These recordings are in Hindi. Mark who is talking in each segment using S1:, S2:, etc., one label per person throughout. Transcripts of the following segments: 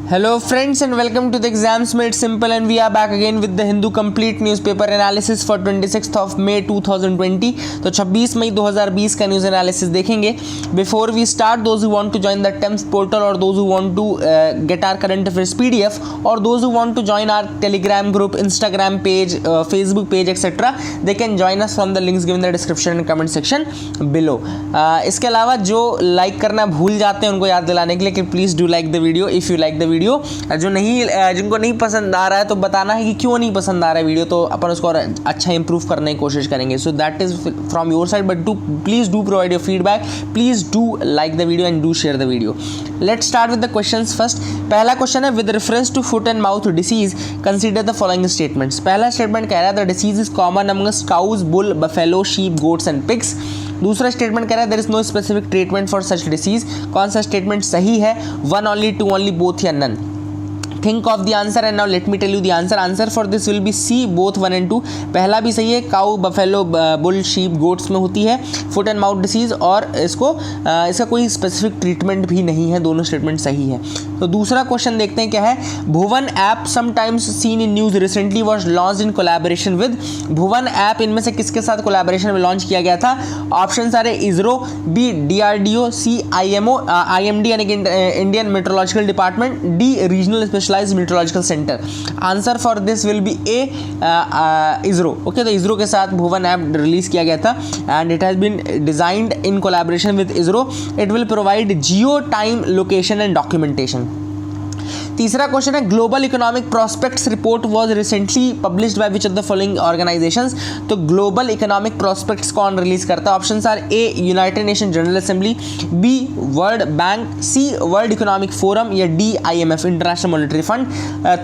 S1: Hello friends and welcome to the Exams Made Simple, and we are back again with the Hindu complete newspaper analysis for 26th of May 2020. तो 26 मई 2020 का न्यूज़ एनालिसिस देखेंगे. Before we start, those who want to join the TEMS portal or those who want to get our current affairs PDF or those who want to join our Telegram group, Instagram page, Facebook page etc. they can join us from the links given in the description and comment section below. इसके अलावा जो लाइक करना भूल जाते हैं उनको याद दिलाने के लिए कि please do like the video if you like the video. जिनको नहीं पसंद आ रहा है तो बताना है कि क्यों नहीं पसंद आ रहा है वीडियो, तो अपन उसको और अच्छा इंप्रूव करने की कोशिश करेंगे. So that is from your side, but please do provide your feedback, please do like the video and do share the video. Let's start with the questions first. पहला क्वेश्चन है with reference to foot and mouth disease consider the following statements. पहला स्टेटमेंट कह रहा है the disease is common amongst cows, bull, buffalo, sheep, goats and pigs. दूसरा स्टेटमेंट कह रहा है there is no specific treatment for such disease. कौन सा स्टेटमेंट सही है? One only, two only, both या none. Think of the answer and now let me tell you the answer. Answer for this will be C, both 1 and 2. पहला भी सही है, cow, buffalo, bull, sheep, goats में होती है फुट एंड माउथ डिसीज, और इसका कोई स्पेसिफिक ट्रीटमेंट भी नहीं है. दोनों स्टेटमेंट सही है. तो दूसरा क्वेश्चन देखते हैं क्या है. Bhuvan app sometimes seen in news recently was launched in collaboration with. Bhuvan app इनमें से किसके साथ कोलैबोरेशन में लॉन्च किया गया था? ऑप्शन सारे ISRO, B DRDO, C IMO, IMD यानी कि Indian meteorological department, D regional specialised meteorological centre. Answer for this will be A, ISRO. Okay, तो इसरो के साथ भुवन ऐप रिलीज किया गया था and it has been designed in collaboration with ISRO. It will provide geo time, location and documentation. तीसरा क्वेश्चन है global economic prospects report was recently published by which of the following organisations. तो ग्लोबल इकोनॉमिक प्रोस्पेक्ट्स कौन रिलीज करता है? Options are A United Nation General Assembly, B world Bank, C World Economic Forum, या D IMF International Monetary Fund.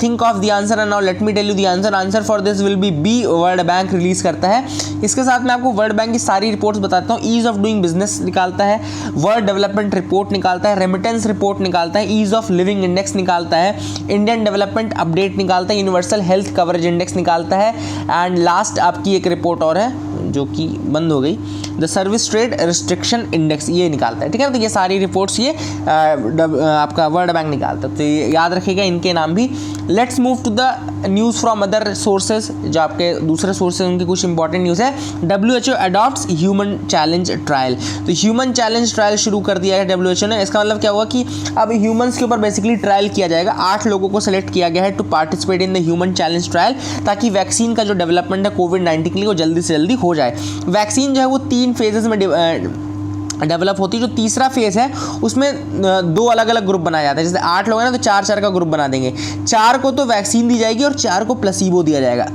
S1: Think of the answer and now let me tell you the answer. Answer for this will be B, world bank release करता है. इसके साथ मैं आपको वर्ल्ड बैंक की सारी रिपोर्ट्स बताता हूँ. ईज ऑफ डूइंग बिजनेस निकालता है, वर्ल्ड डेवलपमेंट रिपोर्ट निकालता है, रेमिटेंस रिपोर्ट निकालता है, ईज ऑफ लिविंग इंडेक्स निकालता है, इंडियन डेवलपमेंट अपडेट निकालता है, यूनिवर्सल हेल्थ कवरेज इंडेक्स निकालता है, एंड लास्ट आपकी एक रिपोर्ट और है जो कि बंद हो गई, the service trade restriction index, ये निकालता है. ठीक है, तो ये सारी रिपोर्ट्स ये आपका वर्ल्ड बैंक निकालता है. तो ये याद रखिएगा इनके नाम भी. Let's move to the news from other sources. जो आपके दूसरे सोर्सेज उनकी कुछ इंपॉर्टेंट न्यूज़ है. WHO adopts human challenge trial. तो ह्यूमन चैलेंज ट्रायल शुरू कर दिया है WHO ने. इसका मतलब क्या हुआ कि अब ह्यूमंस के ऊपर बेसिकली ट्रायल किया जाएगा. 8 लोगों को सेलेक्ट किया गया है to participate in the human challenge trial, ताकि वैक्सीन का जो डेवलपमेंट है कोविड-19 के लिए वो जल्दी से जल्दी हो जाए. वैक्सीन जो है वो 3 फेजेस में डेवलप होती है. जो तीसरा फेज है उसमें 2 अलग अलग ग्रुप बनाया जाता है. जैसे 8 लोग हैं ना, तो 4 का ग्रुप बना देंगे. 4 को तो वैक्सीन दी जाएगी और 4 को प्लेसिबो दिया जाएगा.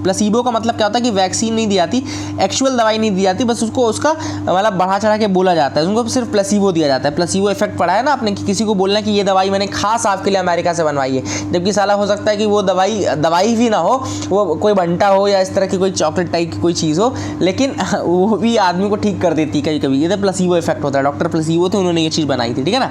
S1: प्लेसिबो का मतलब क्या होता है कि वैक्सीन नहीं दी जाती, एक्चुअल दवाई नहीं दी जाती, बस उसको उसका मतलब बढ़ा चढ़ा के बोला जाता है. उनको सिर्फ प्लेसिबो दिया जाता है. प्लेसिबो इफेक्ट पड़ा है ना आपने, कि किसी को बोलना कि ये दवाई मैंने खास आपके लिए अमेरिका से बनवाई है, जबकि साला हो सकता है कि वो दवाई भी ना हो, वो कोई बंटा हो या इस तरह की कोई चॉकलेट टाइप की कोई चीज़ हो, लेकिन वो भी आदमी को ठीक कर देती है कभी कभी. ये तो प्लेसिबो इफेक्ट होता है. डॉक्टर प्लेसिबो थे, उन्होंने ये चीज़ बनाई थी. ठीक है ना.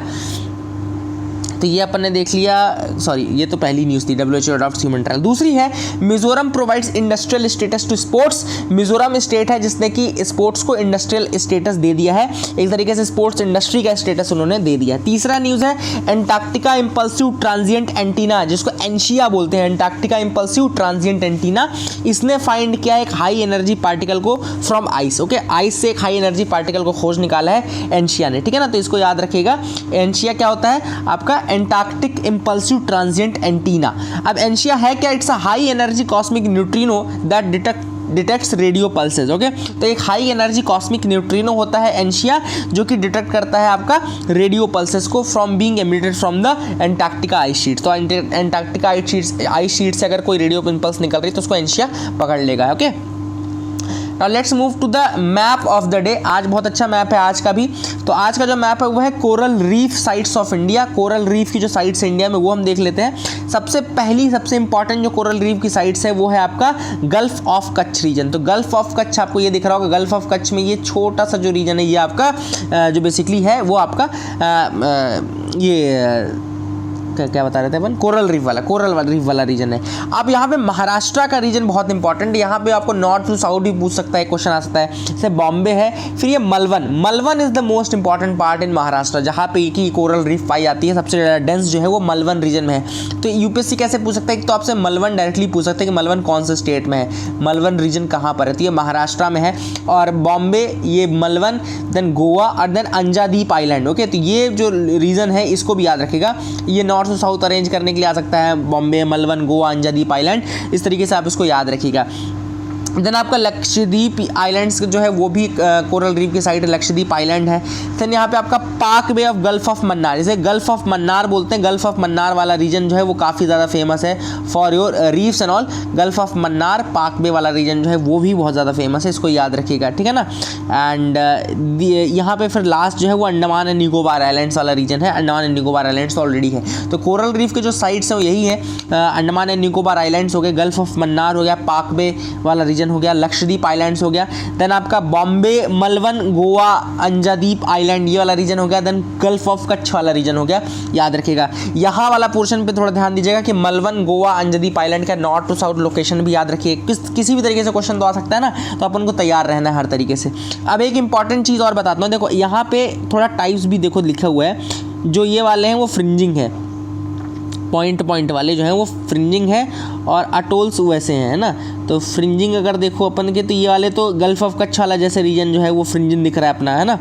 S1: तो ये अपन ने देख लिया. सॉरी, ये तो पहली न्यूज़ थी, WHO अडॉप्ट्स ह्यूमन ट्रायल. दूसरी है Mizoram provides industrial status to sports. Mizoram state है जिसने कि स्पोर्ट्स को इंडस्ट्रियल स्टेटस दे दिया है. एक तरीके से स्पोर्ट्स इंडस्ट्री का स्टेटस उन्होंने दे दिया. तीसरा न्यूज़ है एंटार्क्टिका इम्पल्सिव ट्रांजिएंट एंटीना, जिसको एनशिया बोलते हैं. एंटार्क्टिका इम्पल्सिव ट्रांजिएंट एंटीना, इसने फाइंड किया एक हाई एनर्जी पार्टिकल को फ्रॉम आइस. ओके, आइस से एक हाई एनर्जी पार्टिकल को खोज निकाला है एनशिया ने. ठीक है ना. तो इसको याद रखिएगा. एनशिया क्या होता है आपका? Antarctic impulsive transient antenna. अब एनशिया है क्या? It's a high energy cosmic neutrino that detects radio pulses. Okay, तो एक हाई एनर्जी कॉस्मिक न्यूट्रिनो होता है एनशिया, जो कि डिटेक्ट करता है आपका रेडियो पल्सेस को from being emitted from the Antarctica ice sheet. तो एंटार्क्टिका आइस शीट से अगर कोई रेडियो इम्पल्स निकल रही है तो उसको एनशिया पकड़ लेगा. Okay, now let's move to the map of the day. आज बहुत अच्छा मैप है आज का भी. तो आज का जो मैप है वो है coral reef sites of India. Coral reef की जो साइट्स है इंडिया में वो हम देख लेते हैं. सबसे इंपॉर्टेंट जो कोरल रीफ की साइट्स है वो है आपका गल्फ ऑफ कच्छ रीजन. तो गल्फ ऑफ कच्छ आपको ये दिख रहा होगा. गल्फ ऑफ कच्छ में ये छोटा सा जो रीजन है ये आपका जो बेसिकली है वो आपका ये क्या बता रहे थे अपन, कोरल रीफ वाला रीजन है। अब यहाँ पे महाराष्ट्र का रीजन बहुत इंपॉर्टेंट है, यहाँ पे आपको नॉर्थ टू साउथ भी पूछ सकता है, क्वेश्चन आ सकता है। जैसे बॉम्बे है, फिर ये Malvan is the most important part in Maharashtra, जहाँ पे की कोरल रीफ पाई जाती है। सबसे ज़्यादा डेंस जो है वो मलवन रीजन में है। तो यूपीएससी कैसे पूछ सकता है, तो आपसे मलवन डायरेक्टली पूछ सकते हैं कि मलवन कौन से स्टेट में है, मलवन रीजन कहाँ पर है, तो ये महाराष्ट्र में है। और बॉम्बे, ये मलवन, देन गोवा और देन अंजादीप आइलैंड। ओके, तो ये जो रीजन है इसको भी याद रखिएगा, ये नॉर्थ टू साउथ अरेंज करने के लिए आ सकता है, बॉम्बे, मलवन, गोवा, अंजादीप आइलैंड, इस तरीके से आप इसको याद रखिएगा। देन आपका लक्षद्वीप आइलैंड्स जो है वो भी कोरल रीफ की साइड लक्षद्वीप आइलैंड है। देन यहाँ पे आपका पाक बे ऑफ गल्फ ऑफ मन्नार, जैसे गल्फ ऑफ मन्नार बोलते हैं, गल्फ ऑफ मन्नार वाला रीजन जो है वो काफ़ी ज़्यादा फेमस है for your reefs and all. Gulf of Mannar, पाक बे वाला रीजन जो है वो भी बहुत ज़्यादा फेमस है, इसको याद रखिएगा, ठीक है ना। एंड यहाँ पे फिर लास्ट जो है वो अंडमान एंड निकोबार आइलैंड्स वाला रीजन है। Andaman and Nicobar islands already है, तो कोरल रीफ के जो साइड्स हैं वो यही है, अंडमान एंड निकोबार आइलैंड्स हो गए, गल्फ ऑफ मन्नार हो गया, पाक बे वाला रीजन हो गया, लक्षद्वीप आइलैंड्स हो गया, देन आपका बॉम्बे, मलवन, गोवा, अंजादीप आइलैंड ये वाला रीजन हो गया, देन गल्फ ऑफ कच्छ वाला रीजन हो गया, याद रखिएगा। यहाँ वाला पोर्शन पे थोड़ा ध्यान दीजिएगा कि मलवन, गोवा, अंजादीप आइलैंड का नॉर्थ टू साउथ लोकेशन भी याद रखिए, किसी भी तरीके से क्वेश्चन तो आ सकता है ना, तो अपन को तैयार रहना है हर तरीके से। अब एक इंपॉर्टेंट चीज़ और बताता हूँ, देखो यहाँ पे थोड़ा टाइप्स भी देखो लिखा हुआ है, जो ये वाले हैं वो फ्रिंजिंग है, पॉइंट वाले जो हैं वो फ्रिंजिंग है, और अटोल्स वैसे हैं ना। तो फ्रिंजिंग अगर देखो अपन के, तो ये वाले तो गल्फ ऑफ कच्छ वाला जैसे रीजन जो है वो फ्रिंजिंग दिख रहा है अपना, है ना,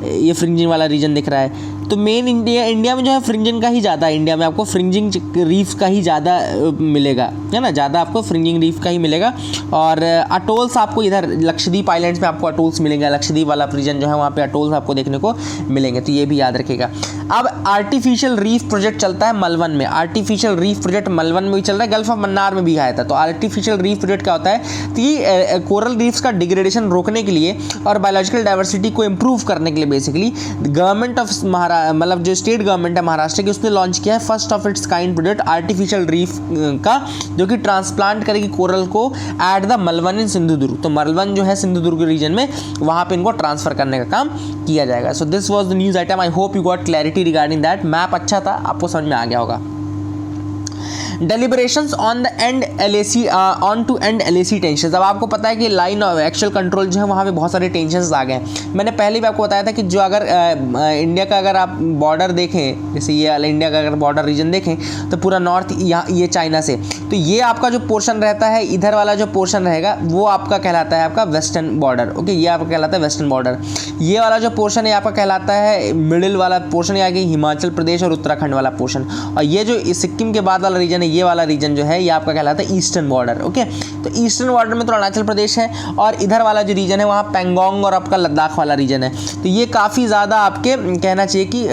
S1: ये फ्रिंजिंग वाला रीजन दिख रहा है। तो मेन इंडिया में जो है फ्रिंजिंग का ही ज़्यादा है, इंडिया में आपको फ्रिंजिंग रीफ का ही ज़्यादा मिलेगा, है ना, ज़्यादा आपको फ्रिंजिंग रीफ का ही मिलेगा। और अटोल्स आपको इधर लक्षद्वीप आइलैंड्स में आपको अटोल्स मिलेंगे, लक्षद्वीप वाला रीजन जो है वहाँ पे अटोल्स आपको देखने को मिलेंगे, तो ये भी याद रखिएगा। अब आर्टिफिशियल रीफ प्रोजेक्ट चलता है मलवन में, आर्टिफिशियल रीफ प्रोजेक्ट मलवन में भी चल रहा है, गल्फ ऑफ मन्नार में भी आया था। तो आर्टिफिशियल रीफ प्रोजेक्ट क्या होता है, तो ये कोरल रीफ्स का डिग्रेडेशन रोकने के लिए और बायोलॉजिकल डाइवर्सिटी को इम्प्रूव करने के लिए बेसिकली गवर्नमेंट ऑफ मतलब जो स्टेट गवर्नमेंट है महाराष्ट्र की, उसने लॉन्च किया है first of its kind project artificial reef का, जो कि ट्रांसप्लांट करेगी कोरल को एट द मलवन इन सिंधुदुर्ग। तो मलवन जो है सिंधुदुर्ग रीजन में, वहाँ पे इनको ट्रांसफर करने का काम किया जाएगा। So this was the news item, I hope you got clarity regarding that. Map अच्छा था, आपको समझ में आ गया होगा। Deliberations on the end LAC on to end LAC tension. अब आपको पता है कि लाइन ऑफ एक्चुअल कंट्रोल जो है वहाँ पे बहुत सारे टेंशन्स आ गए हैं। मैंने पहले भी आपको बताया था कि जो अगर इंडिया का अगर आप बॉर्डर देखें, जैसे ये इंडिया का अगर बॉर्डर रीजन देखें, तो पूरा नॉर्थ यहाँ ये चाइना से, तो ये आपका जो पोर्शन रहता है, इधर वाला जो पोर्शन रहेगा वो आपका कहलाता है आपका वेस्टर्न बॉर्डर। ओके, ये आपका कहलाता है वेस्टर्न बॉर्डर। ये वाला जो पोर्शन है आपका कहलाता है मिडिल वाला पोर्शन, या कि हिमाचल प्रदेश और उत्तराखंड वाला पोर्शन। और ये जो सिक्किम के बाद वाला रीजन है, ये वाला रीजन जो है ये आपका कहलाता है ईस्टर्न बॉर्डर। ओके, तो ईस्टर्न बॉर्डर में तो अरुणाचल प्रदेश है, और इधर वाला जो रीजन है वहाँ पेंगोंग और आपका लद्दाख वाला रीजन है। तो ये काफ़ी ज़्यादा आपके कहना चाहिए कि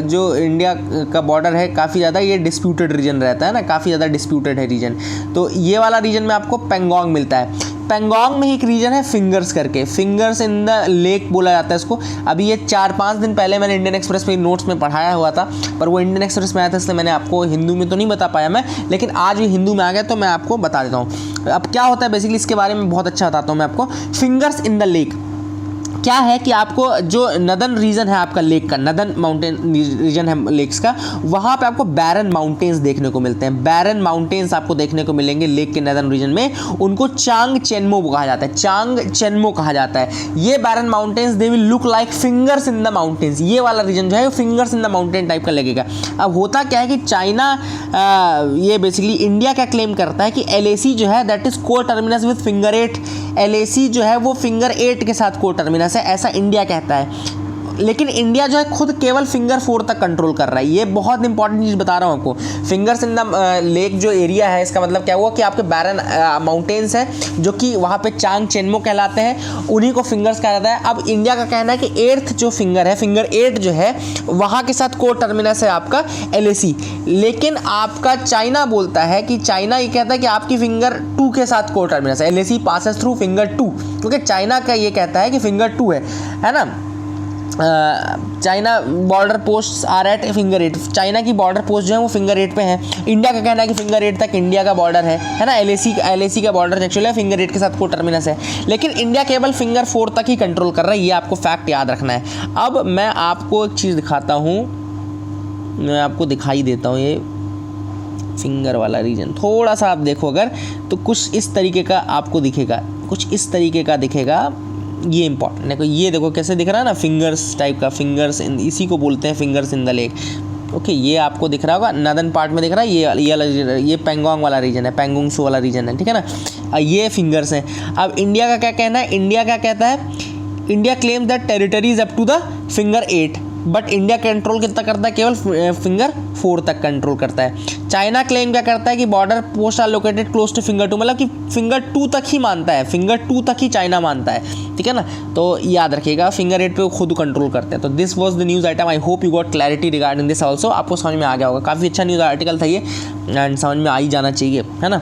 S1: जो इंडिया का बॉर्डर है काफ़ी ज़्यादा ये डिस्प्यूटेड रीजन रहता है ना, काफ़ी ज़्यादा डिस्प्यूटेड है रीजन। तो ये वाला रीजन में आपको पेंगोंग मिलता है। पेंगोंग में एक रीजन है फिंगर्स करके, फिंगर्स इन द लेक बोला जाता है इसको। अभी ये 4-5 दिन पहले मैंने इंडियन एक्सप्रेस में नोट्स में पढ़ाया हुआ था, पर वो इंडियन एक्सप्रेस में आया था इसलिए मैंने आपको हिंदू में तो नहीं बता पाया मैं, लेकिन आज ये हिंदू में आ गया तो मैं आपको बता देता हूँ। अब क्या होता है बेसिकली इसके बारे में बहुत अच्छा बताता हूँ मैं आपको। फिंगर्स इन द लेक क्या है कि आपको जो नदर्न रीजन है आपका लेक का, नदर्न माउंटेन रीजन है लेक्स का, वहाँ पे आपको बैरन माउंटेन्स देखने को मिलते हैं। बैरन माउंटेन्स आपको देखने को मिलेंगे लेक के नदर्न रीजन में, उनको चांग चेनमो कहा जाता है, चांग चेनमो कहा जाता है। ये barren mountains they will look like fingers in the mountains. ये वाला रीजन जो है fingers in the mountain type का लगेगा। अब होता क्या है कि चाइना ये बेसिकली इंडिया क्या क्लेम करता है कि LAC जो है दैट इज को टर्मिनस विद फिंगर 8। LAC जो है वो फिंगर 8 के साथ को टर्मिनस है, ऐसा इंडिया कहता है। लेकिन इंडिया जो है खुद केवल फिंगर 4 तक कंट्रोल कर रहा है। ये बहुत इंपॉर्टेंट चीज़ बता रहा हूँ आपको। फिंगर्स इन द लेक जो एरिया है, इसका मतलब क्या हुआ कि आपके बैरन माउंटेन्स है जो कि वहाँ पे चांग चेनमो कहलाते हैं, उन्हीं को फिंगर्स कहा जाता है। अब इंडिया का कहना है कि 8th जो फिंगर है, फिंगर 8 जो है वहाँ के साथ को टर्मिनस है आपका LAC। लेकिन आपका चाइना बोलता है कि चाइना ये कहता है कि आपकी फिंगर 2 के साथ को टर्मिनस है, LAC पासेस थ्रू फिंगर 2, क्योंकि चाइना का ये कहता है कि फिंगर 2 है ना। China border post are at finger 8। China की बॉर्डर पोस्ट जो है वो फिंगर 8 पे है। इंडिया का कहना है कि फिंगर 8 तक इंडिया का बॉर्डर है ना। LAC का बॉर्डर एक्चुअली है फिंगर 8 के साथ को टर्मिनस है, लेकिन इंडिया केवल फिंगर 4 तक ही कंट्रोल कर रहा है। ये आपको फैक्ट याद रखना है। अब मैं आपको एक चीज़ दिखाता हूँ, मैं आपको दिखाई देता हूँ। ये फिंगर वाला रीजन थोड़ा सा आप देखो अगर, तो कुछ इस तरीके का आपको दिखेगा, कुछ इस तरीके का दिखेगा। ये इंपॉर्टेंट देखो, ये देखो कैसे दिख रहा है ना, फिंगर्स टाइप का, फिंगर्स इसी को बोलते हैं fingers in the lake. Okay, ये आपको दिख रहा होगा, नॉर्दर्न पार्ट में दिख रहा है, ये पेंगोंग वाला रीजन है, पेंगोंग सो वाला रीजन है, ठीक है ना। ये फिंगर्स हैं। अब इंडिया का क्या कहना है, इंडिया क्या कहता है, India claim that territories up to the finger 8, but India control कितना करता है, केवल फिंगर 4 तक कंट्रोल करता है। चाइना क्लेम क्या करता है कि border post are located close to finger 2, मतलब कि फिंगर 2 तक ही मानता है, फिंगर 2 तक ही चाइना मानता है, ठीक है ना। तो याद रखिएगा, फिंगर 8 पे खुद कंट्रोल करते हैं। तो this was the news item, I hope you got clarity regarding this also. आपको समझ में आ गया होगा, काफ़ी अच्छा न्यूज़ आर्टिकल था ये, एंड समझ में आ ही जाना चाहिए, है ना।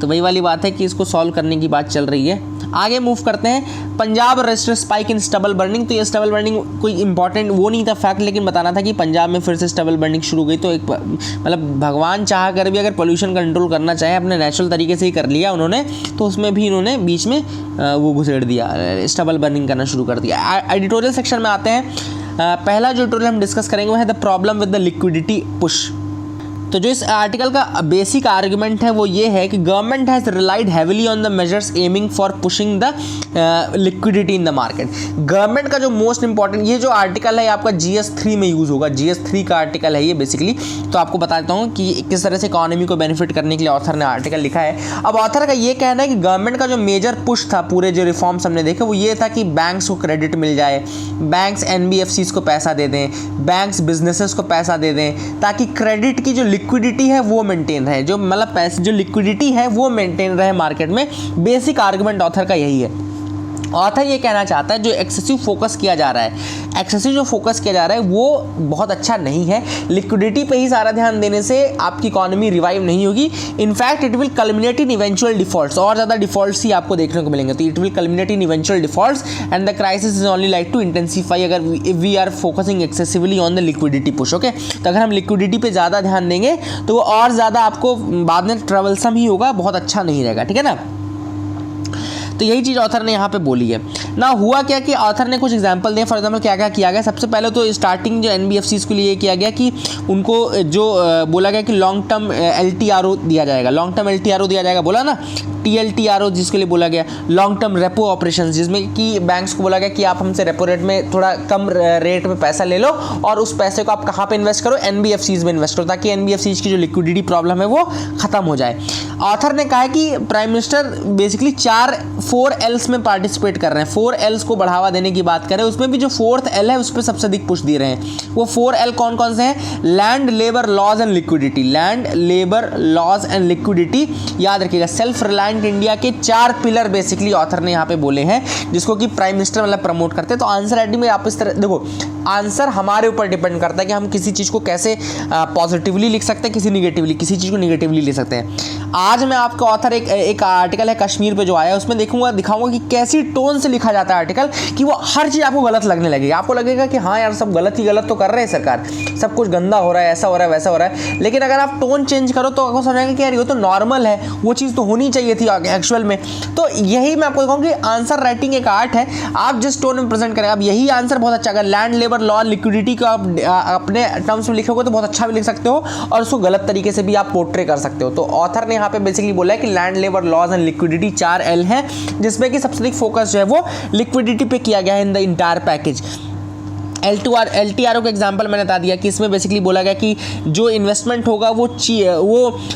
S1: तो वही वाली बात है कि इसको सॉल्व करने की बात चल रही है। आगे मूव करते हैं, Punjab register spike in stubble burning. तो ये स्टबल बर्निंग कोई इंपॉर्टेंट वो नहीं था फैक्ट, लेकिन बताना था कि पंजाब में फिर से स्टबल बर्निंग शुरू गई। तो एक मतलब भगवान चाह कर भी अगर पोल्यूशन कंट्रोल करना चाहे अपने नेचुरल तरीके से ही कर लिया उन्होंने, तो उसमें भी इन्होंने बीच में वो घुसेड़ दिया, स्टबल बर्निंग करना शुरू कर दिया। एडिटोरियल सेक्शन में आते हैं। पहला जो एडिटोरियल हम डिस्कस करेंगे वो है the problem with the liquidity push. तो जो इस आर्टिकल का बेसिक आर्गुमेंट है वो ये है कि government has relied heavily on the measures aiming for pushing the liquidity in the market. Government का जो मोस्ट इंपॉर्टेंट, ये जो आर्टिकल है आपका GS3 में यूज़ होगा, GS3 का आर्टिकल है ये बेसिकली। तो आपको बताता हूँ कि किस तरह से इकोनॉमी को बेनिफिट करने के लिए ऑथर ने आर्टिकल लिखा है। अब ऑथर का ये कहना है कि गवर्नमेंट का जो मेजर पुश था, पूरे जो रिफॉर्म्स हमने देखे, वो ये था कि बैंक्स को क्रेडिट मिल जाए, बैंक्स NBFCs को पैसा दे दें, बैंक्स बिजनेसेस को पैसा दे दें, ताकि क्रेडिट की जो लिक्विडिटी है वो मेंटेन रहे, जो मतलब पैसे जो लिक्विडिटी है वो मेंटेन रहे मार्केट में। बेसिक आर्गुमेंट ऑथर का यही है। ऑथर ये कहना चाहता है जो एक्सेसिव फोकस किया जा रहा है, एक्सेसिव जो फोकस किया जा रहा है वो बहुत अच्छा नहीं है। लिक्विडिटी पे ही सारा ध्यान देने से आपकी इकोनॉमी रिवाइव नहीं होगी। In fact it will culminate in eventual defaults, और ज़्यादा डिफॉल्ट्स ही आपको देखने को मिलेंगे। तो it will culminate in eventual defaults and the crisis is only like to intensify अगर if we are focusing excessively on the liquidity push. Okay, तो अगर हम लिक्विडिटी पे ज़्यादा ध्यान देंगे तो वो और ज़्यादा आपको बाद में ट्रबलसम ही होगा, बहुत अच्छा नहीं रहेगा, ठीक है ना। तो यही चीज़ ऑथर ने यहाँ पे बोली है ना। हुआ क्या कि ऑथर ने कुछ एग्जांपल दिए। फॉर एग्जांपल क्या क्या किया गया, सबसे पहले तो स्टार्टिंग जो NBFCs के लिए किया गया कि उनको जो बोला गया कि लॉन्ग टर्म LTRO दिया जाएगा, लॉन्ग टर्म LTRO दिया जाएगा, बोला ना, TLTRO जिसके लिए बोला गया, लॉन्ग टर्म रेपो ऑपरेशंस, जिसमें कि बैंक्स को बोला गया कि आप हमसे रेपो रेट में थोड़ा कम रेट में पैसा ले लो और उस पैसे को आप कहाँ पे इन्वेस्ट करो, NBFCs में इन्वेस्ट करो, ताकि NBFCs की जो लिक्विडिटी प्रॉब्लम है वो खत्म हो जाए। ऑथर ने कहा कि प्राइम मिनिस्टर बेसिकली 4 Ls में पार्टिसिपेट कर रहे हैं। 4 Ls को बढ़ावा देने की बात करें, उसमें भी जो 4th L है उस पर सबसे अधिक पुश दे रहे हैं। वो 4 L कौन कौन से हैं? Land, labour, laws and liquidity. Land, labour, laws and liquidity, याद रखिएगा। सेल्फ रिलायंट इंडिया के 4 पिलर बेसिकली ऑथर ने यहाँ पे बोले हैं, जिसको कि प्राइम मिनिस्टर मतलब प्रमोट करते हैं। तो आंसर राइटिंग में आप इस तरह देखो, आंसर हमारे ऊपर डिपेंड करता है कि हम किसी चीज़ को कैसे पॉजिटिवली लिख सकते हैं, किसी चीज़ को निगेटिवली लिख सकते हैं। आज मैं आपका ऑथर एक आर्टिकल है कश्मीर पे जो आया है, उसमें दिखाऊंगा कि कैसी टोन से लिखा जाता है आर्टिकल कि वो हर चीज़ आपको गलत लगने लगेगी। आपको लगेगा कि हाँ यार सब गलत ही गलत तो कर रहे हैं सरकार, सब कुछ गंदा हो रहा है, ऐसा हो रहा है, वैसा हो रहा है। लेकिन अगर आप टोन चेंज करो तो आपको समझाएंगे कि यार ये तो नॉर्मल है, वो चीज़ तो होनी चाहिए थी एक्चुअल में। तो यही मैं आपको कहूँगा कि आंसर राइटिंग एक आर्ट है, आप जिस टोन में प्रेजेंट करें, आप यही आंसर बहुत अच्छा, अगर लैंड, लेबर, लॉ, लिक्विडिटी को आप अपने टर्म्स में लिखोगे तो बहुत अच्छा भी लिख सकते हो और उसको गलत तरीके से भी आप पोर्ट्रे कर सकते हो। तो ऑथर ने यहाँ पे बेसिकली बोला है कि land, labour, laws and liquidity 4 L है, जिसमें कि सबसे अधिक फोकस जो है वो लिक्विडिटी पे किया गया है in the entire package. LTRO का एग्जांपल मैंने बता दिया कि इसमें बेसिकली बोला गया कि जो इन्वेस्टमेंट होगा वो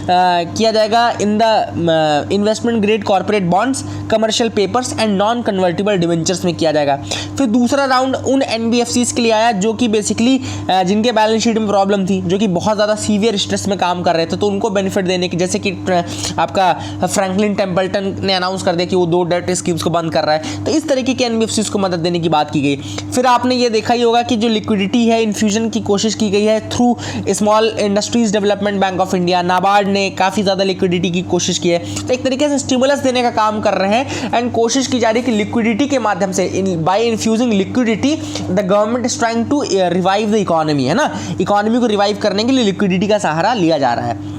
S1: किया जाएगा in the investment grade corporate bonds, commercial papers and non convertible debentures में किया जाएगा। फिर दूसरा राउंड उन NBFCs के लिए आया जो कि बेसिकली जिनके बैलेंस शीट में प्रॉब्लम थी, जो कि बहुत ज़्यादा सीवियर स्ट्रेस में काम कर रहे थे, तो उनको बेनिफिट देने की, जैसे कि आपका फ्रैंकलिन टेम्पल्टन ने अनाउंस कर दिया कि वो 2 डेट स्कीम्स को बंद कर रहा है। तो इस तरीके के NBFCs को मदद देने की बात की गई। फिर आपने ये देखा ही होगा कि जो लिक्विडिटी है इन्फ्यूजन की कोशिश की गई है through small industries development bank of India, NABARD ने काफ़ी ज़्यादा लिक्विडिटी की कोशिश की है। तो एक तरीके से स्टिमुलस देने का काम कर रहे हैं एंड कोशिश की जा रही है कि लिक्विडिटी के माध्यम से, by infusing liquidity the government is trying to revive the economy, है ना। इकोनॉमी को रिवाइव करने के लिए लिक्विडिटी का सहारा लिया जा रहा है।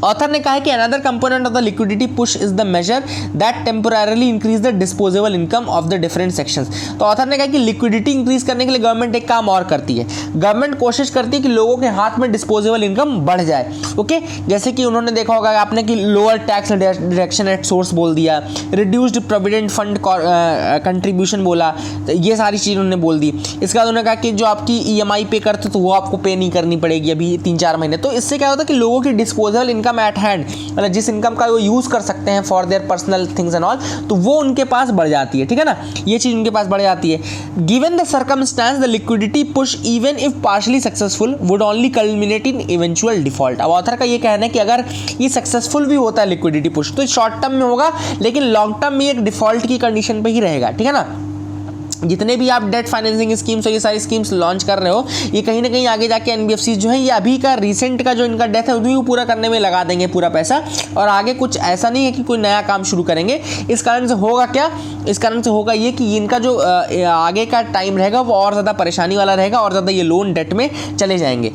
S1: ऑथर ने कहा है कि another component of the liquidity push is the measure that temporarily increase the disposable income of the different sections. तो ऑथर ने कहा कि लिक्विडिटी इंक्रीज करने के लिए गवर्नमेंट एक काम और करती है, गवर्नमेंट कोशिश करती है कि लोगों के हाथ में डिस्पोजेबल इनकम बढ़ जाए। ओके, जैसे कि उन्होंने देखा होगा आपने कि lower tax deduction at source बोल दिया, रिड्यूस्ड प्रोविडेंट फंड कंट्रीब्यूशन बोला, तो ये सारी चीज़ उन्होंने बोल दी। इसके बाद उन्होंने कहा कि जो आपकी EMI पे करते तो वो आपको पे नहीं करनी पड़ेगी अभी 3-4 महीने। तो इससे क्या होता है कि लोगों की डिस्पोजेबल इनकम एट हैंड, मतलब जिस इनकम का वो यूज़ कर सकते हैं for their personal things and all, तो वो उनके पास बढ़ जाती है। ठीक है ना, ये चीज़ उनके पास बढ़ जाती है। Given the circumstance the liquidity push even if partially successful would only culminate in eventual default. अब ऑथर का ये कहना है कि अगर ये सक्सेसफुल भी होता है लिक्विडिटी पुश तो शॉर्ट टर्म में होगा, लेकिन लॉन्ग टर्म में एक डिफॉल्ट की कंडीशन पे ही रहेगा। ठीक है ना, जितने भी आप डेट फाइनेंसिंग स्कीम्स और ये सारी स्कीम्स लॉन्च कर रहे हो, ये कहीं ना कहीं आगे जाके NBFC जो है ये अभी का रिसेंट का जो इनका डेथ है उन्हीं को पूरा करने में लगा देंगे पूरा पैसा, और आगे कुछ ऐसा नहीं है कि कोई नया काम शुरू करेंगे। इस कारण से होगा क्या, इस कारण से होगा ये कि इनका जो आगे का टाइम रहेगा वो और ज़्यादा परेशानी वाला रहेगा और ज़्यादा ये लोन डेट में चले जाएंगे।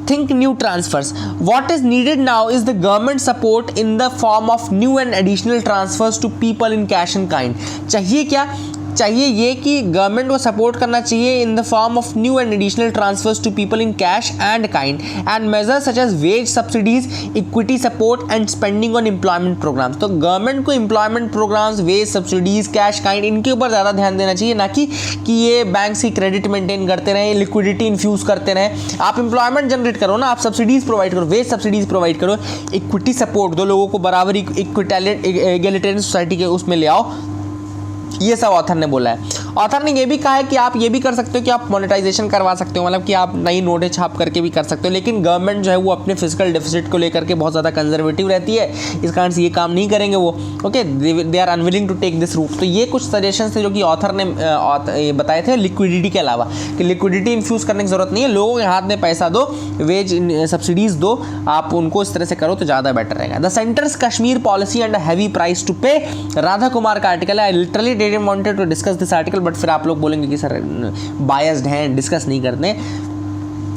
S1: Think new transfers. What is needed now is the government support in the form of new and additional transfers to people in cash and kind. चाहिए क्या, चाहिए ये कि गवर्नमेंट को सपोर्ट करना चाहिए in the form of new and additional transfers to people in cash and kind and measures such as wage subsidies, equity support and spending on employment programmes. तो गवर्नमेंट को employment programmes, wage subsidies, cash kind, इनके ऊपर ज़्यादा ध्यान देना चाहिए, ना कि ये बैंक की क्रेडिट मेंटेन करते रहें, लिक्विडिटी इन्फ्यूज़ करते रहें। आप एम्प्लॉयमेंट जनरेट करो ना, आप सब्सिडीज़ प्रोवाइड करो, वेज सब्सिडीज़ प्रोवाइड करो, इक्विटी सपोर्ट दो, लोगों को बराबर इक्विटैलिटेरियन सोसाइटी के उसमें ले आओ। ये सब ऑथर ने बोला है। ऑथर ने ये भी कहा है कि आप ये भी कर सकते हो कि आप मोनेटाइजेशन करवा सकते हो, मतलब कि आप नई नोटें छाप करके भी कर सकते हो, लेकिन गवर्नमेंट जो है वो अपने फिजिकल डेफिसिट को लेकर के बहुत ज़्यादा कंजर्वेटिव रहती है, इस कारण से ये काम नहीं करेंगे वो। Okay, they are unwilling to take this route. तो ये कुछ सजेशन थे जो कि ऑथर ने बताए थे लिक्विडिटी के अलावा, कि लिक्विडिटी इन्फ्यूज़ करने की जरूरत नहीं है, लोगों के हाथ में पैसा दो, वेज सब्सिडीज़ दो, आप उनको इस तरह से करो तो ज़्यादा बेटर रहेगा। The centre's Kashmir policy and heavy price to pay, Radha Kumar का आर्टिकल है। I literally didn't wanted to discuss this article, but फिर आप लोग बोलेंगे कि सर बायस्ड हैं, डिस्कस नहीं करते।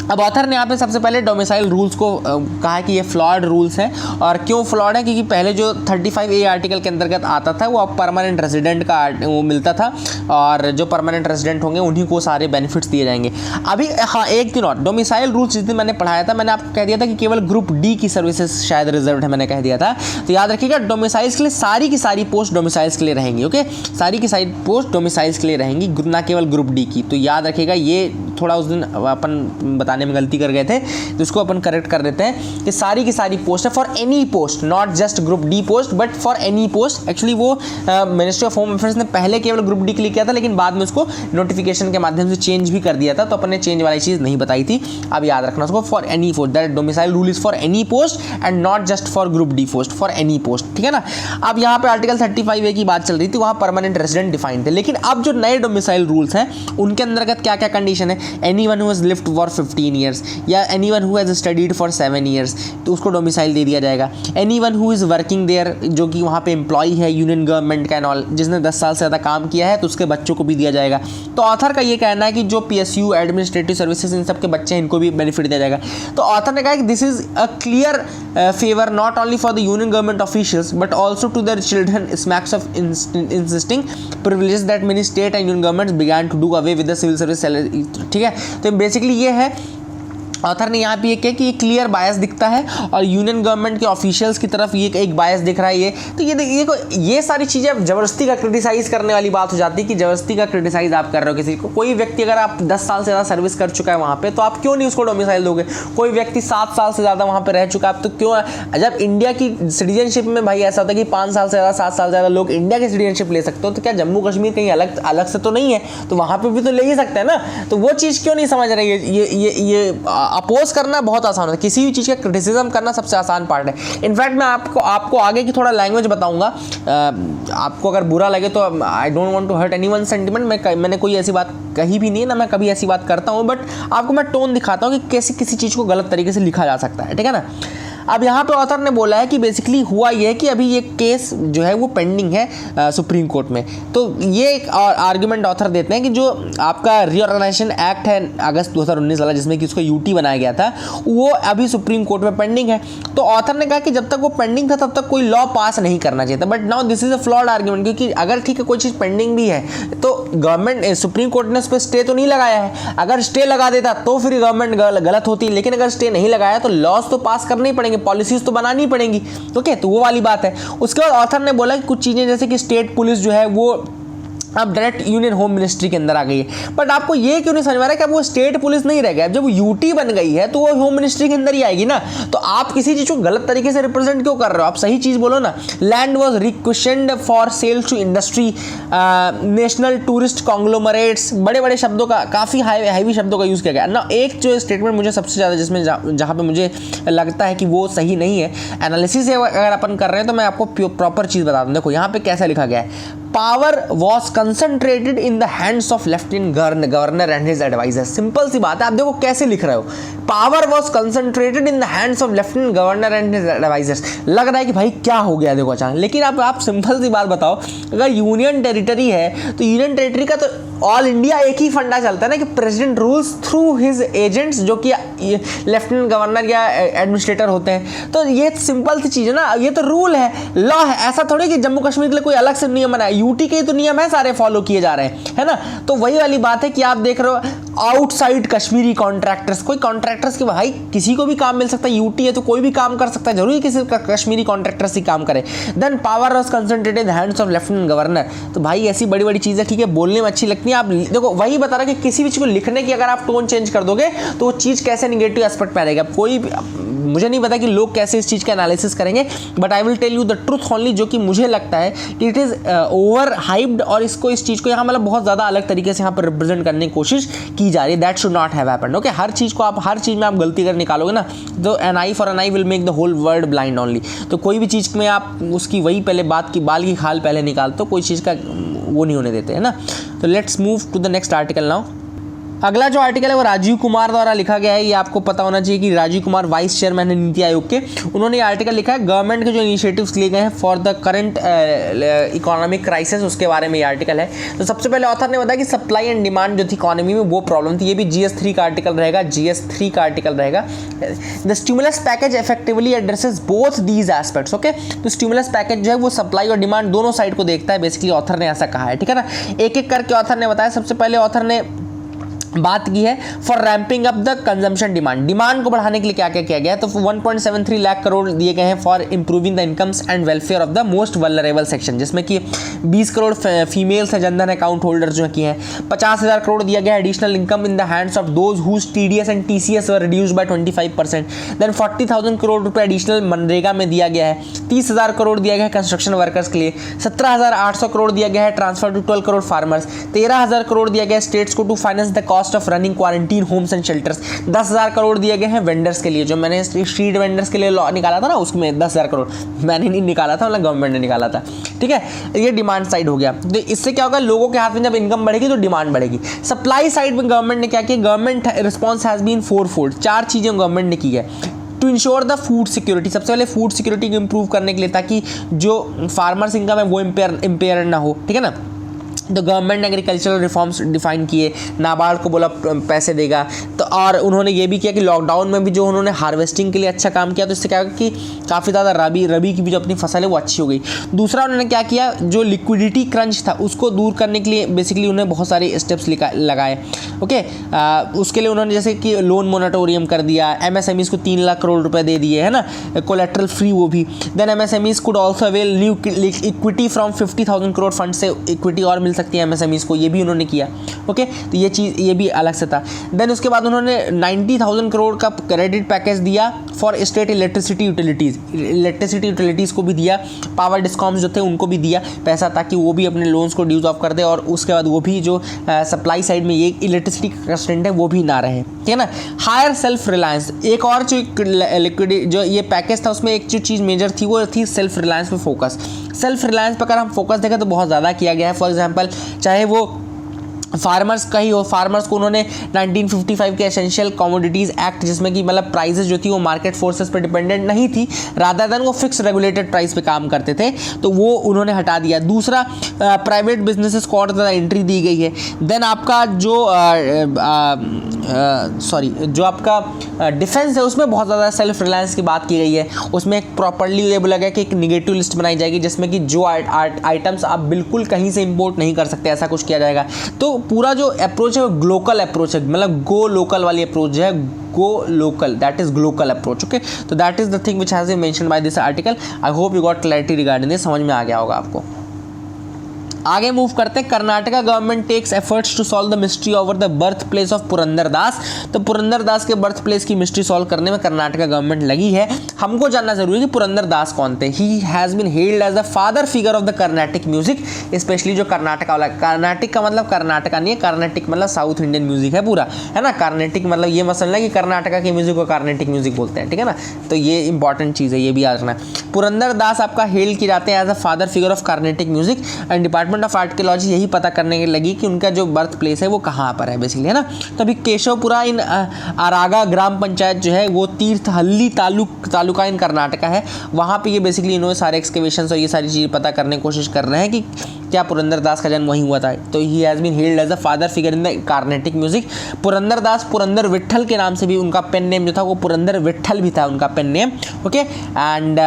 S1: अब ऑथर ने यहाँ पे सबसे पहले डोमिसाइल रूल्स को कहा है कि ये फ्लॉड रूल्स हैं, और क्यों फ्लॉड है, क्योंकि पहले जो 35A आर्टिकल के अंतर्गत आता था वो अब परमानेंट रेजिडेंट का वो मिलता था, और जो परमानेंट रेजिडेंट होंगे उन्हीं को सारे बेनिफिट्स दिए जाएंगे। अभी हाँ, एक दिन और डोमिसाइल रूल्स जिस दिन मैंने पढ़ाया था, मैंने आपको कह दिया था कि केवल ग्रुप D की सर्विसेज शायद रिजर्व है, मैंने कह दिया था। तो याद रखिएगा, डोमिसाइल्स के लिए सारी की सारी पोस्ट डोमिसाइल्स के लिए रहेंगी। ओके, सारी की सारी पोस्ट डोमिसाइल्स के लिए रहेंगी, ना केवल ग्रुप D की। तो याद रखिएगा, ये थोड़ा उस दिन अपन बताने में गलती कर गए थे, तो इसको अपन करेक्ट कर देते हैं कि सारी की सारी पोस्ट है for any post, not just group D post but for any post. Actually वो मिनिस्ट्री ऑफ होम अफेयर्स ने पहले केवल ग्रुप D के लिए किया था, लेकिन बाद में उसको नोटिफिकेशन के माध्यम से चेंज भी कर दिया था, तो अपन ने चेंज वाली चीज़ नहीं बताई थी। अब याद रखना उसको, for any post, that domicile rule is for any post and not just for group D post, for any post. ठीक है ना। अब यहाँ पे आर्टिकल 35A की बात चल रही थी, वहाँ परमानेंट रेजिडेंट डिफाइंड थे, लेकिन अब जो नए डोमिसाइल रूल्स हैं उनके अंतर्गत क्या क्या कंडीशन है, anyone who has lived for 15 years या anyone who has studied for 7 years, तो उसको डोमिसाइल दे दिया जाएगा। Anyone who is working there, जो कि वहाँ पे एम्प्लॉय है यूनियन गवर्नमेंट का एंड ऑल, जिसने 10 साल से ज़्यादा काम किया है, तो उसके बच्चों को भी दिया जाएगा। तो ऑथर का ये कहना है कि जो PSU एडमिनिस्ट्रेटिव सर्विसेज इन सब के बच्चे हैं, इनको भी बेनिफिट दिया जाएगा। तो ऑथर ने कहा कि this is a clear favour not only for the union government officials but also to their children, smacks of insisting privileges that many state and union governments began to do away with the civil service salary. ठीक है, तो बेसिकली ये है, ऑथर ने यहाँ पे ये कहा कि ये क्लियर बायस दिखता है और यूनियन गवर्नमेंट के ऑफिशियल्स की तरफ ये एक बायस दिख रहा है। ये तो ये देखिए, ये सारी चीज़ें ज़बरदस्ती का क्रिटिसाइज़ करने वाली बात हो जाती है कि ज़बरदस्ती का क्रिटिसाइज़ आप कर रहे हो किसी को। कोई व्यक्ति अगर आप 10 साल से ज़्यादा सर्विस कर चुका है वहाँ पे, तो आप क्यों नहीं उसको डोमिसाइल दोगे। कोई व्यक्ति 7 साल से ज़्यादा वहाँ पर रह चुका है, तो क्यों, जब इंडिया की सिटीजनशिप में भाई ऐसा होता है कि 5 साल से ज़्यादा 7 साल से ज़्यादा लोग इंडिया की सिटीजनशिप ले सकते हो, तो क्या जम्मू कश्मीर कहीं अलग से तो नहीं है, तो वहाँ पर भी तो ले ही सकते हैं ना। तो वो चीज़ क्यों नहीं समझ रही है। ये अपोज करना बहुत आसान है, किसी भी चीज़ का क्रिटिसिज्म करना सबसे आसान पार्ट है। इनफैक्ट मैं आपको आगे की थोड़ा लैंग्वेज बताऊंगा, आपको अगर बुरा लगे तो I don't want to hurt anyone sentiment, मैंने कोई ऐसी बात कही भी नहीं है, ना मैं कभी ऐसी बात करता हूँ, बट आपको मैं टोन दिखाता हूँ कि कैसे किसी चीज़ को गलत तरीके से लिखा जा सकता है। ठीक है ना। अब यहाँ पे ऑथर ने बोला है कि बेसिकली हुआ ये है कि अभी ये केस जो है वो पेंडिंग है सुप्रीम कोर्ट में। तो ये एक आर्ग्यूमेंट ऑथर देते हैं कि जो आपका रीऑर्गेनाइजेशन एक्ट है अगस्त 2019 वाला, जिसमें कि उसको यूटी बनाया गया था, वो अभी सुप्रीम कोर्ट में पेंडिंग है। तो ऑथर ने कहा कि जब तक वो पेंडिंग था तब तक कोई लॉ पास नहीं करना चाहिए था। But now this is a flawed argument, क्योंकि अगर ठीक है कोई चीज़ पेंडिंग भी है तो गवर्नमेंट सुप्रीम कोर्ट ने उस पर स्टे तो नहीं लगाया है। अगर स्टे लगा देता तो फिर गवर्नमेंट गलत होती, लेकिन अगर स्टे नहीं लगाया तो लॉज तो पास करने ही पड़ेंगे, पॉलिसीज तो बनानी पड़ेंगी। ओके, तो वो वाली बात है। उसके बाद ऑथर ने बोला कि कुछ चीज़ें जैसे कि स्टेट पुलिस जो है वो अब डायरेक्ट यूनियन होम मिनिस्ट्री के अंदर आ गई है। बट आपको ये क्यों नहीं समझ में आ रहा है कि अब वो स्टेट पुलिस नहीं रह गया। अब जब यूटी बन गई है तो वो होम मिनिस्ट्री के अंदर ही आएगी ना। तो आप किसी चीज को गलत तरीके से रिप्रेजेंट क्यों कर रहे हो? आप सही चीज बोलो ना। Land was requisitioned for sale to industry, national tourist conglomerates, बड़े बड़े शब्दों का, काफ़ी हैवी शब्दों का यूज़ किया गया ना। एक जो स्टेटमेंट मुझे सबसे ज़्यादा जिसमें जहाँ पे मुझे लगता है कि वो सही नहीं है, एनालिसिस अगर अपन कर रहे हैं तो मैं आपको प्रॉपर चीज़ बता दूँ। देखो यहाँ पे कैसा लिखा गया है, power was concentrated in the hands of lieutenant governor and his advisers. Simple सी बात है, आप देखो कैसे लिख रहे हो, power was concentrated in the hands of lieutenant governor and his advisers. लग रहा है कि भाई क्या हो गया देखो अचानक। लेकिन आप सिंपल सी बात बताओ, अगर यूनियन टेरिटरी है तो यूनियन टेरिटरी का तो ऑल इंडिया एक ही फंडा चलता है ना कि president rules through his agents, जो कि लेफ्टिनेंट गवर्नर या एडमिनिस्ट्रेटर होते हैं। तो ये सिंपल सी चीज़ है ना, ये तो रूल है, लॉ है। ऐसा थोड़ी कि जम्मू कश्मीर के लिए कोई अलग से नियम बनाया, यूटी के ही तो नियम है, सारे फॉलो किए जा रहे हैं, है ना। तो वही वाली बात है कि आप देख रहे हो आउटसाइड कश्मीरी कॉन्ट्रैक्टर्स, कोई कॉन्ट्रैक्टर्स के भाई किसी को भी काम मिल सकता है, यूटी है तो कोई भी काम कर सकता है, जरूरी किसी का कश्मीरी कॉन्ट्रैक्टर्स ही काम करे। Then power was concentrated in the hands of lieutenant governor. तो भाई ऐसी बड़ी बड़ी चीज़ें ठीक है बोलने में अच्छी लगती हैं, आप देखो वही बता रहा कि किसी भी चीज़ को लिखने की अगर आप टोन चेंज कर दोगे तो वो चीज़ कैसे निगेटिव एस्पेक्ट में आएगा। कोई मुझे नहीं पता कि लोग कैसे इस चीज़ का एनालिसिस करेंगे, but I will tell you the truth only, जो कि मुझे लगता है कि इट इज़ ओवर हाइप्ड और इस चीज़ को यहाँ मतलब बहुत ज़्यादा अलग तरीके से यहाँ पर रिप्रेजेंट करने की कोशिश की जा रही है। That should not have happened. Okay, हर चीज़ में आप गलती कर निकालोगे ना तो an eye for an eye will make the whole world blind only. तो कोई भी चीज़ में आप उसकी वही पहले बात की बाल की खाल पहले निकालते हो, कोई चीज़ का वो नहीं होने देते है ना। तो let's move to the next article now. अगला जो आर्टिकल है वो राजीव कुमार द्वारा लिखा गया है। ये आपको पता होना चाहिए कि राजीव कुमार वाइस चेयरमैन है नीति आयोग के। उन्होंने ये आर्टिकल लिखा है, गवर्नमेंट के जो इनिशिएटिव्स लिए गए हैं for the current economic crisis, उसके बारे में ये आर्टिकल है। तो सबसे पहले ऑथर ने बताया कि सप्लाई एंड डिमांड जो थी इकोनॉमी में वो प्रॉब्लम थी। ये भी GS3 का आर्टिकल रहेगा, GS3 का आर्टिकल रहेगा। The stimulus package effectively addresses both these aspects. Okay, तो स्टिमुलस पैकेज जो है वो सप्लाई और डिमांड दोनों साइड को देखता है, बेसिकली ऑथर ने ऐसा कहा है, ठीक है ना। एक एक करके ऑथर ने बताया। सबसे पहले ऑथर ने बात की है for ramping up the consumption demand को बढ़ाने के लिए क्या क्या किया गया है। तो 1.73 लाख करोड़ दिए गए हैं for improving the incomes and welfare of the most vulnerable section, जिसमें कि 20 करोड़ फीमेल्स हैं जनधन अकाउंट होल्डर जो की हैं। 50,000 करोड़ दिया गया additional income in the hands of those whose TDS and TCS were reduced by 25%। Then 40,000 crore रुपए एडिशनल मनरेगा में दिया गया है। 30,000 करोड़ दिया गया है कंस्ट्रक्शन वर्कर्स के लिए। 17,800 करोड़ दिया गया है transfer to 12 crore farmers. 13,000 crore दिया गया है स्टेट्स को to finance the cost of running quarantine homes and shelters. 10,000 crore दिए गए हैं वेंडर्स के लिए, जो मैंने स्ट्रीट वेंडर्स के लिए लॉ निकाला था ना, उसमें 10,000 करोड़ मैंने नहीं निकाला था, मतलब गवर्नमेंट ने निकाला था, ठीक है। ये डिमांड साइड हो गया। तो इससे क्या होगा, लोगों के हाथ में जब इनकम बढ़ेगी तो डिमांड बढ़ेगी। सप्लाई साइड में गवर्नमेंट ने क्या किया, government response has been 4-fold, 4 चीजें गवर्नमेंट ने की है। To ensure the food security, सबसे पहले फूड सिक्योरिटी को इंप्रूव करने के लिए, ताकि जो फार्मर्स इनकम है वो इम्पेयर ना हो, ठीक है ना। तो गवर्नमेंट ने एग्रीकल्चरल रिफॉर्म्स डिफाइन किए, नाबार्ड को बोला पैसे देगा। तो और उन्होंने ये भी किया कि लॉकडाउन में भी जो उन्होंने हार्वेस्टिंग के लिए अच्छा काम किया, तो इससे क्या कि काफ़ी ज़्यादा रबी की भी जो अपनी फसल है वो अच्छी हो गई। दूसरा उन्होंने क्या किया, जो लिक्विडिटी क्रंच था उसको दूर करने के लिए बेसिकली उन्होंने बहुत सारे स्टेप्स लगाए। ओके, उसके लिए उन्होंने जैसे कि लोन मोनेटोरियम कर दिया, MSMEs को 3 लाख करोड़ रुपए दे दिए, है ना, कोलेट्रल फ्री वो भी। Then MSMEs could also avail new equity from 50,000 crore fund से इक्विटी और मिल सकती है MSMEs को, ये भी उन्होंने किया। ओके, तो ये चीज़ ये भी अलग से था। देन उसके बाद उन्होंने 90,000 करोड़ का क्रेडिट पैकेज दिया फॉर स्टेट इलेक्ट्रिसिटी यूटिलिटीज़ को भी दिया, पावर डिस्कॉम्स जो थे उनको भी दिया पैसा, ताकि वो भी अपने लोन्स को ड्यूज ऑफ कर दे, और उसके बाद वो भी जो सप्लाई साइड में ये इलेक्ट्रिसिटी का कंस्ट्रेंट है वो भी ना रहे, ठीक है ना। हायर सेल्फ रिलायंस, एक और जो लिक्विडिटी जो ये पैकेज था उसमें एक जो चीज़ मेजर थी वो थी सेल्फ रिलायंस पे फोकस। सेल्फ रिलायंस पर अगर हम फोकस देखें तो बहुत ज़्यादा किया गया है। फॉर एग्जांपल चाहे वो फार्मर्स का ही हो, फार्मर्स को उन्होंने 1955 के एसेंशियल कमोडिटीज़ एक्ट, जिसमें कि मतलब प्राइसेस जो थी वो मार्केट फोर्सेस पर डिपेंडेंट नहीं थी, रादर देन वो फिक्स रेगुलेटेड प्राइस पे काम करते थे, तो वो उन्होंने हटा दिया। दूसरा, प्राइवेट बिजनेसेस को और ज़्यादा एंट्री दी गई है। देन आपका जो जो आपका डिफेंस है उसमें बहुत ज़्यादा सेल्फ रिलायंस की बात की गई है। उसमें एक प्रॉपरली ये बोला गया कि एक निगेटिव लिस्ट बनाई जाएगी, जिसमें कि जो आइटम्स आप बिल्कुल कहीं से इंपोर्ट नहीं कर सकते, ऐसा कुछ किया जाएगा। तो पूरा जो अप्रोच है वो ग्लोकल अप्रोच है, मतलब गो लोकल वाली अप्रोच है, go local, that is glocal approach. Okay, तो that is the thing which has been mentioned by this article. I hope you got clarity regarding this, समझ में आ गया होगा आपको। आगे मूव करते हैं। Karnataka government takes efforts to solve the mystery over the birthplace of Purandar Das. तो पुरंदर दास के बर्थ प्लेस की मिस्ट्री सॉल्व करने में कर्नाटका गवर्नमेंट लगी है। हमको जानना जरूरी है कि पुरंदर दास कौन थे। He has been held as the father figure of the Carnatic music, specially जो कर्नाटका वाला, कर्नाटिक का मतलब कर्नाटका नहीं है, कर्नाटिक मतलब साउथ इंडियन म्यूजिक है पूरा, है ना। कर्नाटिक मतलब ये मसला है कि कर्नाटका के म्यूजिक को कर्नाटिक म्यूजिक बोलते हैं, ठीक है ना। तो ये इंपॉर्टेंट चीज़ है, ये भी याद रखना। पुरंदर दास आपका हेल्ड किए जाते हैं as a father figure of Carnatic music, and department of archaeology यही पता करने के लगी कि उनका जो बर्थ प्लेस है वो कहाँ पर है बेसिकली, है ना। तो अभी केशवपुरा इन आरागा ग्राम पंचायत जो है वो तीर्थहल्ली तालुका इन कर्नाटका है, वहाँ पे ये बेसिकली इन्होंने सारे एक्सकेवेशंस और ये सारी चीज़ें पता करने की कोशिश कर रहे हैं कि क्या पुरंदर दास का जन्म वहीं हुआ था। तो he has been held as a father figure in the Carnatic music. Purandar Das Purandar Vitthal के नाम से भी उनका पेन नेम जो था वो पुरंदर विट्ठल भी था उनका पेन नेम। ओके, एंड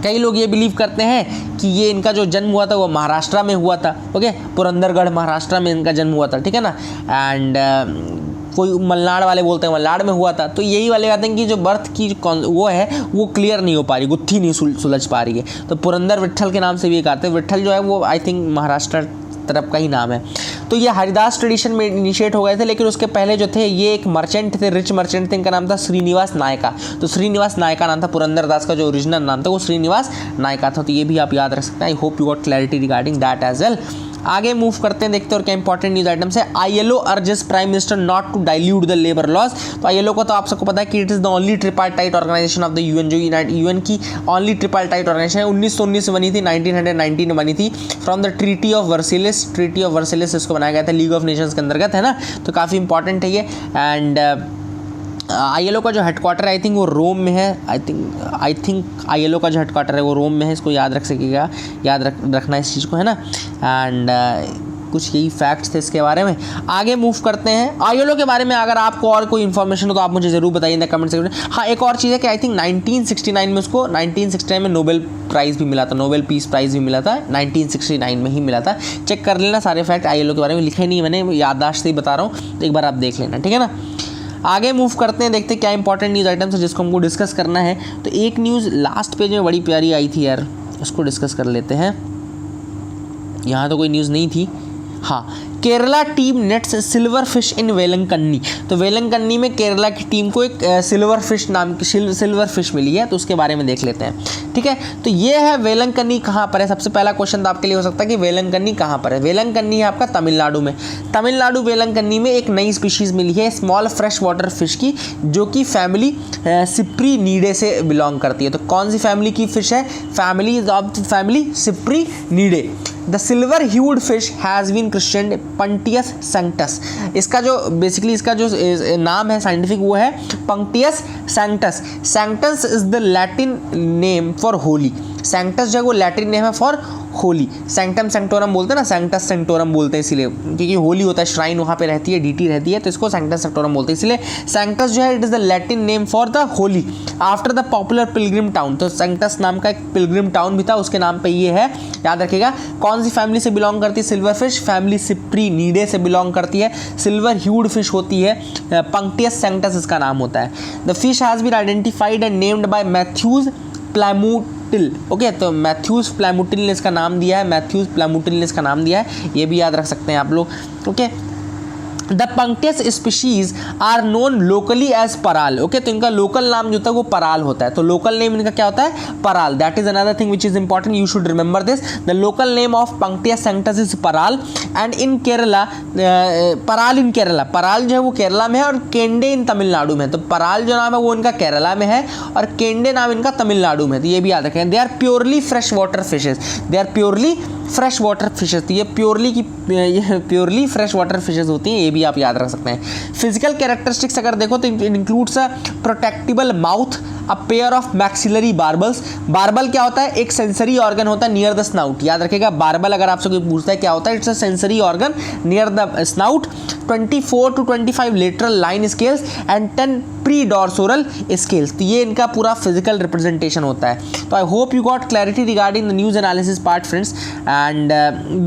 S1: कई लोग ये बिलीव करते हैं कि ये इनका जो जन्म हुआ था वो महाराष्ट्र में हुआ था। ओके, पुरंदरगढ़ महाराष्ट्र में इनका जन्म हुआ था, ठीक है ना। एंड कोई मलनाड वाले बोलते हैं मलनाड में हुआ था। तो यही वाले कहते हैं कि जो बर्थ की वो है वो क्लियर नहीं हो पा रही, गुत्थी नहीं सुलझ पा रही है। तो पुरंदर विट्ठल के नाम से भी कहते हैं। विट्ठल जो है वो आई थिंक महाराष्ट्र तरफ का ही नाम है। तो ये हरिदास ट्रेडिशन में इनिशिएट हो गए थे, लेकिन उसके पहले जो थे ये एक मर्चेंट थे, रिच मर्चेंट थे, इनका नाम था श्रीनिवास नायका। तो श्रीनिवास नायका नाम था, पुरंदर दास का जो ओरिजिनल नाम था वो श्रीनिवास नायका था। तो ये भी आप याद रख सकते हैं। I hope you got clarity regarding that as well. आगे मूव करते हैं, देखते हैं और क्या इंपॉर्टेंट न्यूज आइटम्स है। ILO urges prime minister not to dilute the labour laws. तो ILO का तो आप सबको पता है कि it is the only tripartite organisation of the UN, जो UN की ओनली ट्रिपार्टाइट ऑर्गेनाइजेशन है। 1919 में बनी थी, 1919 में बनी थी, from the treaty of Versailles. Treaty of Versailles इसको बनाया गया था, लीग ऑफ नेशंस के अंतर्गत, है ना। तो काफ़ी इंपॉर्टेंट है ये। एंड ILO का जो हेडक्वार्टर आई थिंक वो रोम में है। आई थिंक ILO का जो हेडक्वार्टर है वो रोम में है, इसको याद रख सकेगा, याद रखना इस चीज़ को, है ना। एंड कुछ यही फैक्ट्स थे इसके बारे में। आगे मूव करते हैं। ILO के बारे में अगर आपको और कोई इन्फॉर्मेशन हो तो आप मुझे ज़रूर बताइए इन कमेंट सेक्शन में। हाँ, एक और चीज़ है कि आई थिंक 1969 में उसको 1969 में नोबेल प्राइज़ भी मिला था, नोबेल पीस प्राइज़ भी मिला था, 1969 में ही मिला था। चेक कर लेना, सारे फैक्ट ILO के बारे में लिखे नहीं मैंने, याददाश्त से ही बता रहा हूँ, एक बार आप देख लेना, ठीक है ना। आगे मूव करते हैं, देखते हैं क्या इंपॉर्टेंट न्यूज़ आइटम्स है जिसको हमको डिस्कस करना है। तो एक न्यूज़ लास्ट पेज में बड़ी प्यारी आई थी यार, उसको डिस्कस कर लेते हैं। यहाँ तो कोई न्यूज़ नहीं थी। हाँ, Kerala team nets silver fish in Velankanni. तो वेलंकन्नी में केरला की टीम को एक सिल्वर फिश नाम की सिल्वर फिश मिली है, तो उसके बारे में देख लेते हैं, ठीक है। तो ये है वेलंकन्नी कहाँ पर है। सबसे पहला क्वेश्चन तो आपके लिए हो सकता है कि वेलंकन्नी कहाँ पर है। वेलंकन्नी है आपका तमिलनाडु में। तमिलनाडु वेलंकन्नी में एक नई स्पीशीज़ मिली है स्मॉल फ्रेश वाटर फिश की, जो कि फैमिली सिप्रीनीडे से बिलोंग करती है। तो कौन सी फैमिली की फिश है? Family Cyprinidae. The silver hued fish has been christened Puntius sanctus. इसका जो बेसिकली इसका जो नाम है साइंटिफिक वो है Puntius sanctus. Sanctus is the Latin name for holy. Sanctus जो है वो लैटिन नेम है फॉर होली। सैंक्टम सेंक्टोरम बोलते हैं ना, सैंक्टस सेंक्टोरम बोलते हैं इसीलिए, क्योंकि होली होता है, श्राइन वहाँ पे रहती है, डीटी रहती है, तो इसको सैंक्टस सेंक्टोरम बोलते हैं। इसलिए सैंक्टस जो है it is the Latin name for the Holi after the popular Pilgrim town. तो सैंक्टस नाम का एक पिलग्रिम टाउन भी था, उसके नाम पे ये है, याद रखिएगा। कौन सी फैमिली से बिलोंग करती है? सिल्वर फिश फैमिली सिप्रीनीडे से बिलोंग करती है। सिल्वर ह्यूड फिश होती है, पंक्टियस सैंक्टस इसका नाम होता है। The fish has been identified and named by Mathews Plamoottil. Okay, तो मैथ्यूज प्लामूटिल ने इसका नाम दिया है, मैथ्यूज प्लामूटिल ने इसका नाम दिया है, ये भी याद रख सकते हैं आप लोग। Okay, the Puntius species are known locally as paral. Okay, तो इनका लोकल नाम जो होता है वो पराल होता है। तो लोकल नेम इनका क्या होता है? Paral. That is another thing which is important, you should remember this. The local name of Puntius sanctus is paral and in Kerala paral in Kerala. Paral जो है वो केरला में है और केंडे इन तमिलनाडु में। तो पराल जो नाम है वो इनका केरला में है और केंडे नाम इनका तमिलनाडु में। तो ये भी याद रखें। They are purely fresh water fishes. They are purely fresh water fishes थी, ये प्योरली फ्रेश वाटर फिशेज होती हैं, ये भी आप याद रख सकते हैं। फिजिकल कैरेक्टरिस्टिक्स अगर देखो तो it includes a protractile mouth, a pair of maxillary barbels. Barbel क्या होता है? एक सेंसरी ऑर्गन होता है नियर द स्नाउट, याद रखेगा। बार्बल अगर आपसे कोई पूछता है क्या होता है, it's a sensory organ near the snout. 24 to 25 lateral line scales and 10 pre dorsal scales. तो ये इनका पूरा फिजिकल रिप्रेजेंटेशन होता है। तो I hope you got clarity regarding the news analysis part friends, and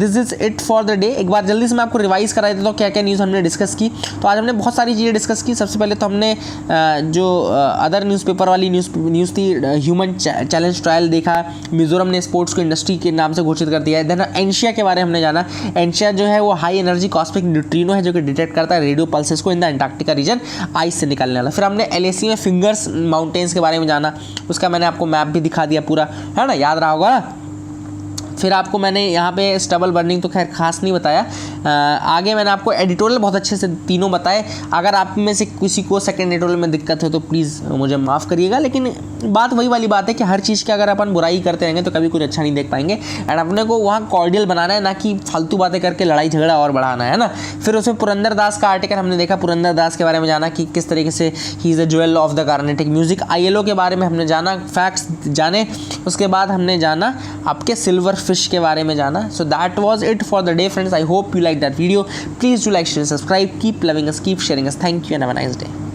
S1: this is it for the day. एक बार जल्दी से मैं आपको रिवाइज करा देता हूँ क्या क्या न्यूज़ हमने डिस्कस की। तो आज हमने बहुत सारी चीज़ें डिस्कस की। सबसे पहले तो हमने जो अदर न्यूज़पेपर वाली न्यूज़ थी, ह्यूमन चैलेंज ट्रायल देखा, मिजोरम ने स्पोर्ट्स को इंडस्ट्री के नाम से घोषित कर दिया है। देन एंशिया के बारे में हमने जाना। एंशिया जो है वो हाई एनर्जी कॉस्मिक न्यूट्रिनो है जो कि डिटेक्ट करता है रेडियो पल्सेस को in the Antarctica region ice से निकलने वाला। फिर हमने LAC में फिंगर्स माउंटेन्स के बारे में जाना, उसका मैंने आपको मैप भी दिखा दिया पूरा, है ना, याद रहा होगा ना। फिर आपको मैंने यहाँ पे स्टबल बर्निंग तो खैर खास नहीं बताया। आगे मैंने आपको एडिटोरियल बहुत अच्छे से तीनों बताए। अगर आप में से किसी को सेकंड एडिटोरियल में दिक्कत है तो प्लीज़ मुझे माफ़ करिएगा, लेकिन बात वही वाली बात है कि हर चीज़ की अगर अपन बुराई करते रहेंगे तो कभी कुछ अच्छा नहीं देख पाएंगे। एंड अपने को वहाँ कॉर्डियल बनाना है, ना कि फालतू बातें करके लड़ाई झगड़ा और बढ़ाना है ना। फिर उसमें पुरंदर दास का आर्टिकल हमने देखा, पुरंदर दास के बारे में जाना कि किस तरीके से he is the jewel of the Carnatic music. ILO के बारे में हमने जाना, फैक्ट्स जाने। उसके बाद हमने जाना आपके सिल्वर फिश के बारे में जाना। So that was it for the day friends. I hope you like that video. Please do like, share, subscribe, keep loving us, keep sharing us. Thank you and have a nice day.